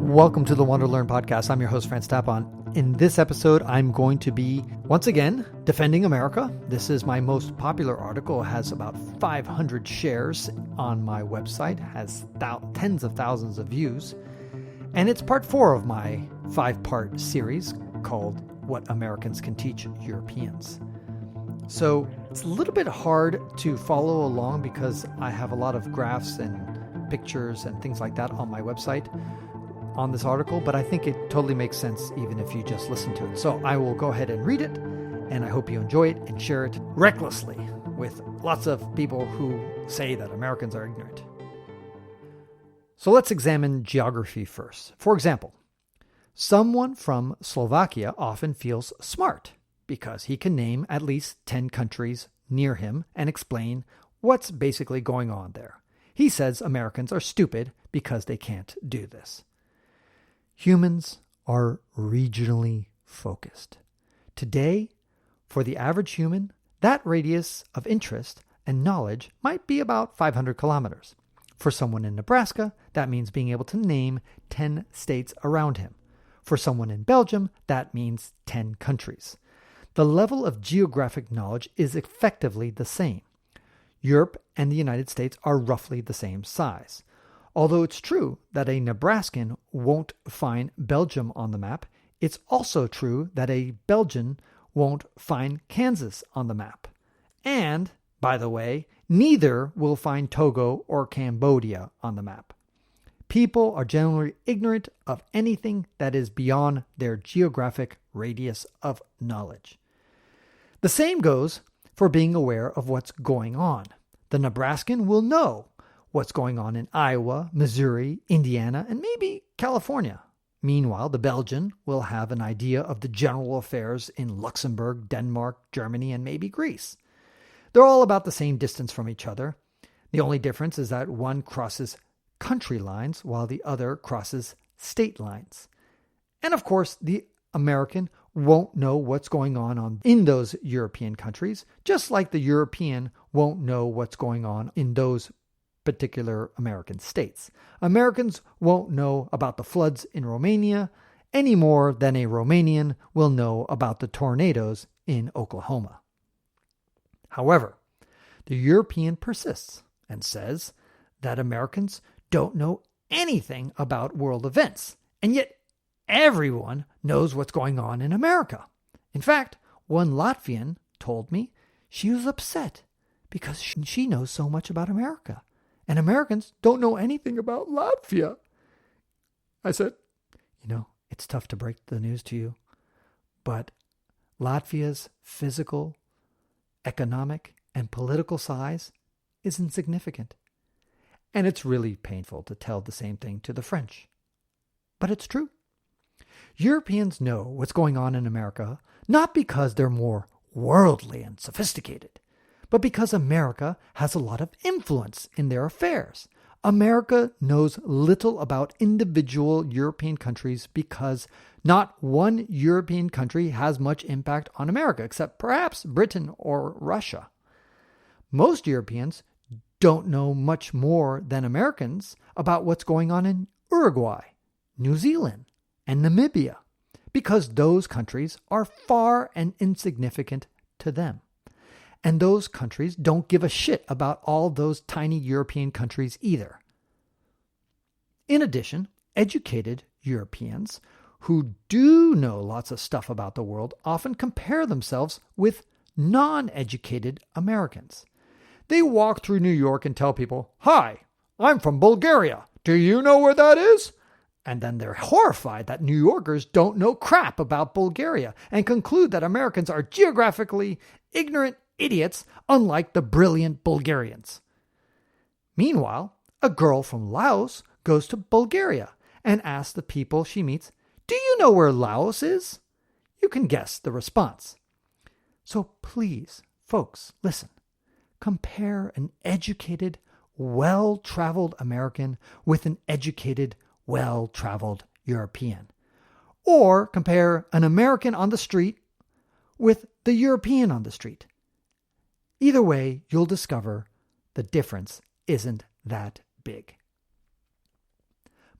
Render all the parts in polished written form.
Welcome to the WanderLearn podcast. I'm your host, Tapon. In this episode, I'm going to be, once again, defending America. This is my most popular article. It has about 500 shares on my website, has tens of thousands of views. And it's part 4 of my 5-part series called What Americans Can Teach Europeans. So it's a little bit hard to follow along because I have a lot of graphs and pictures and things like that on my website on this article, but I think it totally makes sense even if you just listen to it. So I will go ahead and read it, and I hope you enjoy it and share it recklessly with lots of people who say that Americans are ignorant. So let's examine geography first. For example, someone from Slovakia often feels smart because he can name at least 10 countries near him and explain what's basically going on there. He says Americans are stupid because they can't do this. Humans are regionally focused. Today, for the average human, that radius of interest and knowledge might be about 500 kilometers. For someone in Nebraska, that means being able to name 10 states around him. For someone in Belgium, that means 10 countries. The level of geographic knowledge is effectively the same. Europe and the United States are roughly the same size. Although it's true that a Nebraskan won't find Belgium on the map, it's also true that a Belgian won't find Kansas on the map. And, by the way, neither will find Togo or Cambodia on the map. People are generally ignorant of anything that is beyond their geographic radius of knowledge. The same goes for being aware of what's going on. The Nebraskan will know what's going on in Iowa, Missouri, Indiana, and maybe California. Meanwhile, the Belgian will have an idea of the general affairs in Luxembourg, Denmark, Germany, and maybe Greece. They're all about the same distance from each other. The only difference is that one crosses country lines while the other crosses state lines. And of course, the American won't know what's going on in those European countries, just like the European won't know what's going on in those particular American states. Americans won't know about the floods in Romania any more than a Romanian will know about the tornadoes in Oklahoma. However, the European persists and says that Americans don't know anything about world events, and yet everyone knows what's going on in America. In fact, one Latvian told me she was upset because she knows so much about America. And Americans don't know anything about Latvia. I said, it's tough to break the news to you, but Latvia's physical, economic, and political size is insignificant. And it's really painful to tell the same thing to the French. But it's true. Europeans know what's going on in America, not because they're more worldly and sophisticated, but because America has a lot of influence in their affairs. America knows little about individual European countries because not one European country has much impact on America, except perhaps Britain or Russia. Most Europeans don't know much more than Americans about what's going on in Uruguay, New Zealand, and Namibia, because those countries are far and insignificant to them. And those countries don't give a shit about all those tiny European countries either. In addition, educated Europeans who do know lots of stuff about the world often compare themselves with non-educated Americans. They walk through New York and tell people, "Hi, I'm from Bulgaria. Do you know where that is?" And then they're horrified that New Yorkers don't know crap about Bulgaria and conclude that Americans are geographically ignorant idiots, unlike the brilliant Bulgarians. Meanwhile, a girl from Laos goes to Bulgaria and asks the people she meets, "Do you know where Laos is?" You can guess the response. So please, folks, listen. Compare an educated, well-traveled American with an educated, well-traveled European. Or compare an American on the street with the European on the street. Either way, you'll discover the difference isn't that big.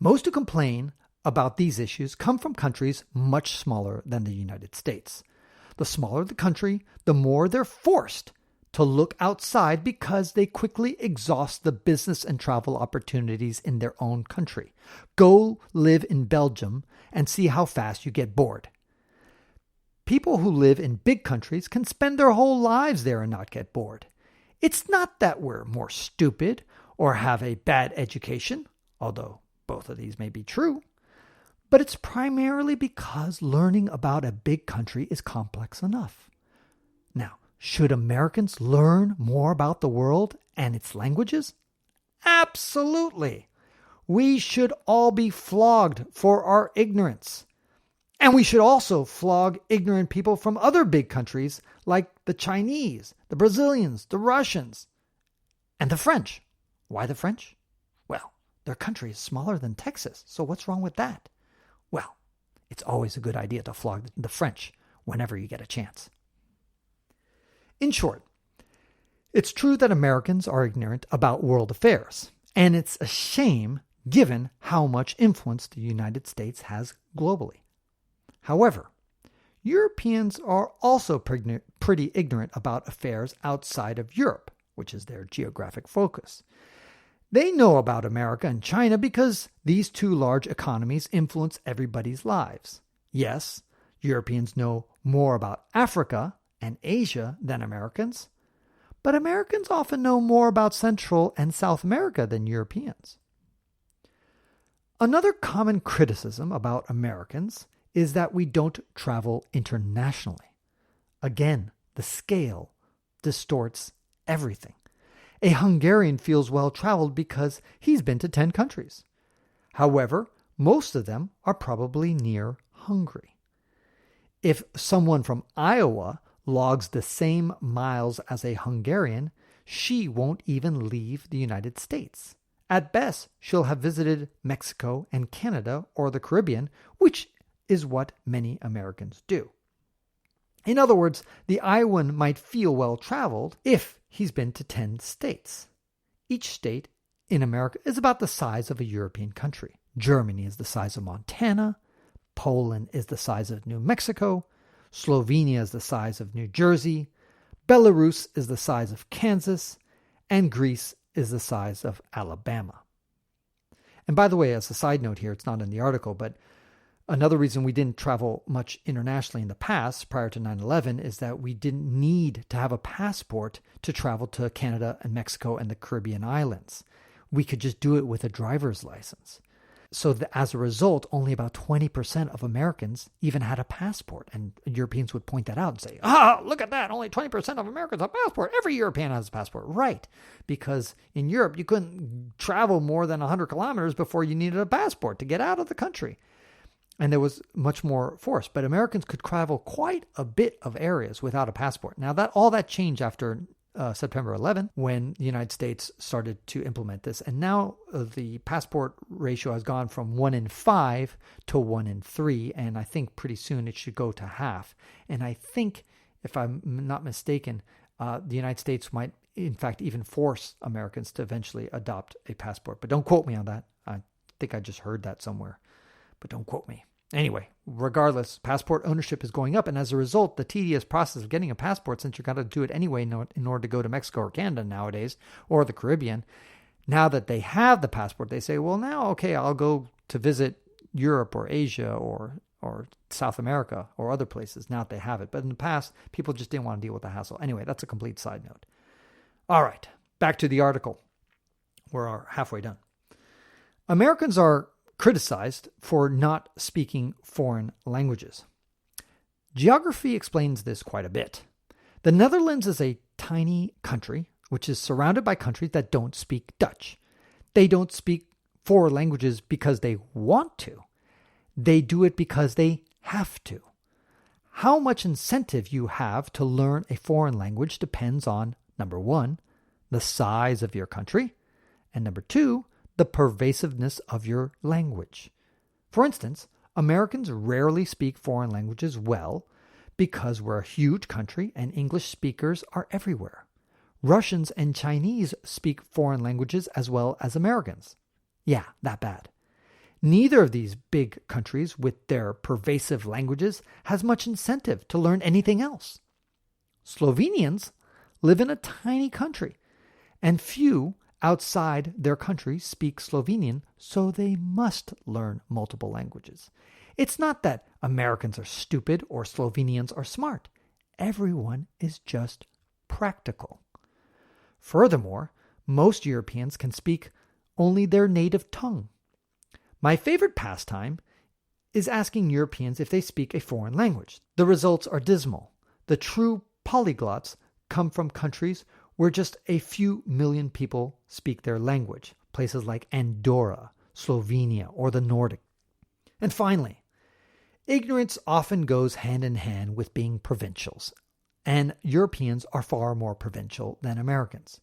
Most who complain about these issues come from countries much smaller than the United States. The smaller the country, the more they're forced to look outside because they quickly exhaust the business and travel opportunities in their own country. Go live in Belgium and see how fast you get bored. People who live in big countries can spend their whole lives there and not get bored. It's not that we're more stupid or have a bad education, although both of these may be true, but it's primarily because learning about a big country is complex enough. Now, should Americans learn more about the world and its languages? Absolutely. We should all be flogged for our ignorance. And we should also flog ignorant people from other big countries like the Chinese, the Brazilians, the Russians, and the French. Why the French? Well, their country is smaller than Texas, so what's wrong with that? Well, it's always a good idea to flog the French whenever you get a chance. In short, it's true that Americans are ignorant about world affairs, and it's a shame given how much influence the United States has globally. However, Europeans are also pretty ignorant about affairs outside of Europe, which is their geographic focus. They know about America and China because these two large economies influence everybody's lives. Yes, Europeans know more about Africa and Asia than Americans, but Americans often know more about Central and South America than Europeans. Another common criticism about Americans is that we don't travel internationally. Again, the scale distorts everything. A Hungarian feels well-traveled because he's been to 10 countries. However, most of them are probably near Hungary. If someone from Iowa logs the same miles as a Hungarian, she won't even leave the United States. At best, she'll have visited Mexico and Canada or the Caribbean, which is what many Americans do. In other words, the Iowan might feel well-traveled if he's been to 10 states. Each state in America is about the size of a European country. Germany is the size of Montana. Poland is the size of New Mexico. Slovenia is the size of New Jersey. Belarus is the size of Kansas. And Greece is the size of Alabama. And by the way, as a side note here, it's not in the article, but another reason we didn't travel much internationally in the past, prior to 9/11, is that we didn't need to have a passport to travel to Canada and Mexico and the Caribbean islands. We could just do it with a driver's license. So as a result, only about 20% of Americans even had a passport. And Europeans would point that out and say, look at that, only 20% of Americans have a passport. Every European has a passport. Right, because in Europe, you couldn't travel more than 100 kilometers before you needed a passport to get out of the country. And there was much more force. But Americans could travel quite a bit of areas without a passport. Now, all that changed after September 11, when the United States started to implement this. And now the passport ratio has gone from 1 in 5 to 1 in 3. And I think pretty soon it should go to half. And I think, if I'm not mistaken, the United States might, in fact, even force Americans to eventually adopt a passport. But don't quote me on that. I think I just heard that somewhere. But don't quote me. Anyway, regardless, passport ownership is going up. And as a result, the tedious process of getting a passport, since you've got to do it anyway in order to go to Mexico or Canada nowadays, or the Caribbean, now that they have the passport, they say, well, now, okay, I'll go to visit Europe or Asia or South America or other places now that they have it. But in the past, people just didn't want to deal with the hassle. Anyway, that's a complete side note. All right, back to the article. We're halfway done. Americans are criticized for not speaking foreign languages. Geography explains this quite a bit. The Netherlands is a tiny country which is surrounded by countries that don't speak Dutch. They don't speak foreign languages because they want to. They do it because they have to. How much incentive you have to learn a foreign language depends on, number one, the size of your country, and number two, the pervasiveness of your language. For instance, Americans rarely speak foreign languages well because we're a huge country and English speakers are everywhere. Russians and Chinese speak foreign languages as well as Americans. Yeah, that bad. Neither of these big countries with their pervasive languages has much incentive to learn anything else. Slovenians live in a tiny country, and few outside their country speak Slovenian, so they must learn multiple languages. It's not that Americans are stupid or Slovenians are smart. Everyone is just practical. Furthermore, most Europeans can speak only their native tongue. My favorite pastime is asking Europeans if they speak a foreign language. The results are dismal. The true polyglots come from countries where just a few million people speak their language, places like Andorra, Slovenia, or the Nordic. And finally, ignorance often goes hand in hand with being provincials, and Europeans are far more provincial than Americans.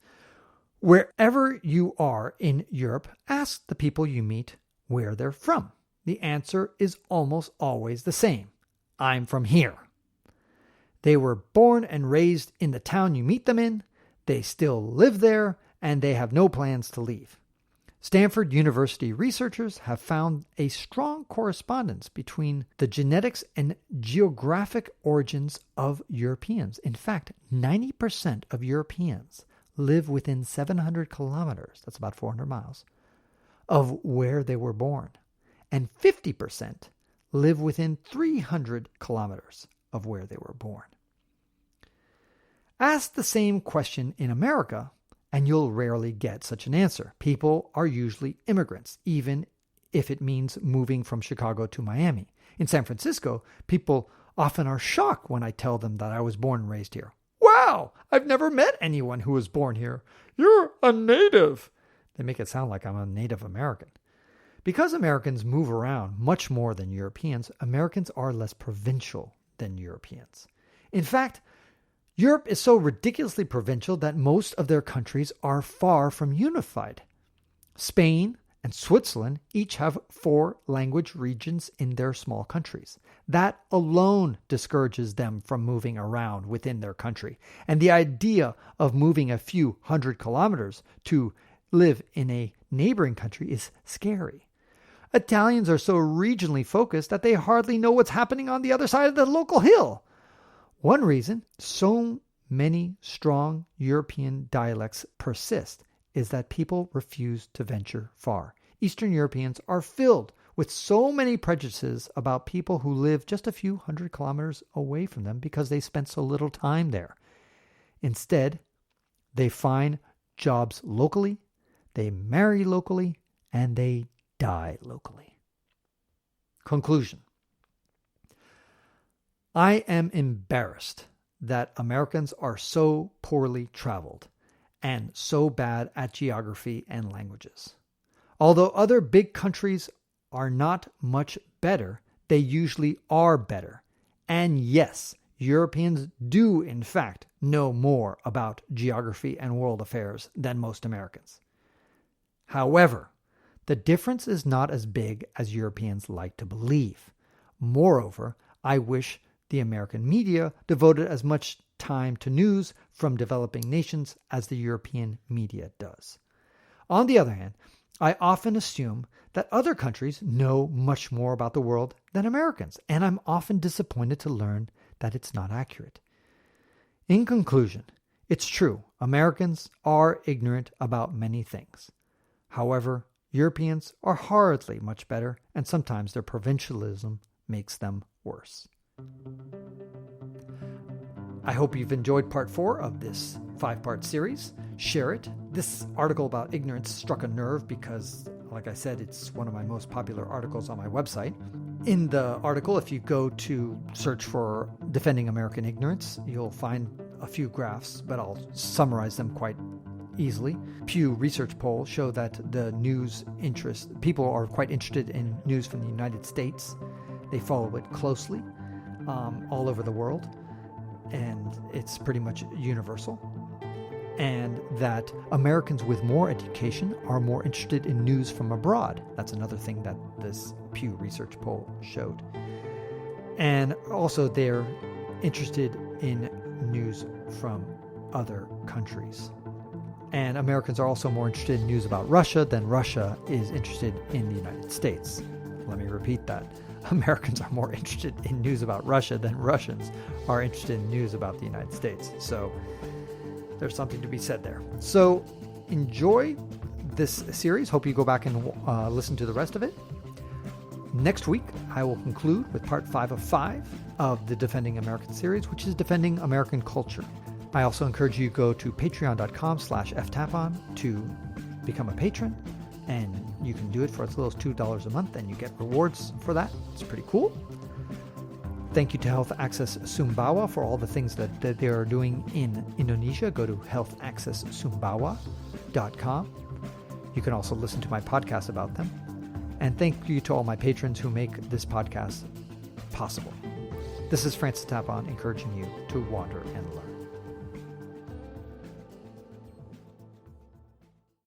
Wherever you are in Europe, ask the people you meet where they're from. The answer is almost always the same. I'm from here. They were born and raised in the town you meet them in. They still live there, and they have no plans to leave. Stanford University researchers have found a strong correspondence between the genetics and geographic origins of Europeans. In fact, 90% of Europeans live within 700 kilometers, that's about 400 miles, of where they were born. And 50% live within 300 kilometers of where they were born. Ask the same question in America, and you'll rarely get such an answer. People are usually immigrants, even if it means moving from Chicago to Miami. In San Francisco, people often are shocked when I tell them that I was born and raised here. Wow, I've never met anyone who was born here. You're a native. They make it sound like I'm a Native American. Because Americans move around much more than Europeans, Americans are less provincial than Europeans. In fact, Europe is so ridiculously provincial that most of their countries are far from unified. Spain and Switzerland each have 4 language regions in their small countries. That alone discourages them from moving around within their country. And the idea of moving a few hundred kilometers to live in a neighboring country is scary. Italians are so regionally focused that they hardly know what's happening on the other side of the local hill. One reason so many strong European dialects persist is that people refuse to venture far. Eastern Europeans are filled with so many prejudices about people who live just a few hundred kilometers away from them because they spent so little time there. Instead, they find jobs locally, they marry locally, and they die locally. Conclusion. I am embarrassed that Americans are so poorly traveled and so bad at geography and languages. Although other big countries are not much better, they usually are better. And yes, Europeans do in fact know more about geography and world affairs than most Americans. However, the difference is not as big as Europeans like to believe. Moreover, I wish the American media devoted as much time to news from developing nations as the European media does. On the other hand, I often assume that other countries know much more about the world than Americans, and I'm often disappointed to learn that it's not accurate. In conclusion, it's true, Americans are ignorant about many things. However, Europeans are hardly much better, and sometimes their provincialism makes them worse. I hope you've enjoyed part 4 of this 5-part series. Share it. This article about ignorance struck a nerve because, like I said, it's one of my most popular articles on my website. In the article, if you go to search for Defending American Ignorance, you'll find a few graphs, but I'll summarize them quite easily. Pew Research poll show that people are quite interested in news from the United States. They follow it closely all over the world, and it's pretty much universal. And that Americans with more education are more interested in news from abroad. That's another thing that this Pew Research poll showed. And also they're interested in news from other countries. And Americans are also more interested in news about Russia than Russia is interested in the United States. Let me repeat that. Americans are more interested in news about Russia than Russians are interested in news about the United States. So there's something to be said there. So enjoy this series. Hope you go back and listen to the rest of it. Next week, I will conclude with part 5 of 5 of the Defending American series, which is Defending American Culture. I also encourage you to go to patreon.com/ftapon to become a patron, and you can do it for as little as $2 a month, and you get rewards for that. It's pretty cool. Thank you to Health Access Sumbawa for all the things that they are doing in Indonesia. Go to healthaccesssumbawa.com. You can also listen to my podcast about them. And thank you to all my patrons who make this podcast possible. This is Francis Tapon encouraging you to wander and learn.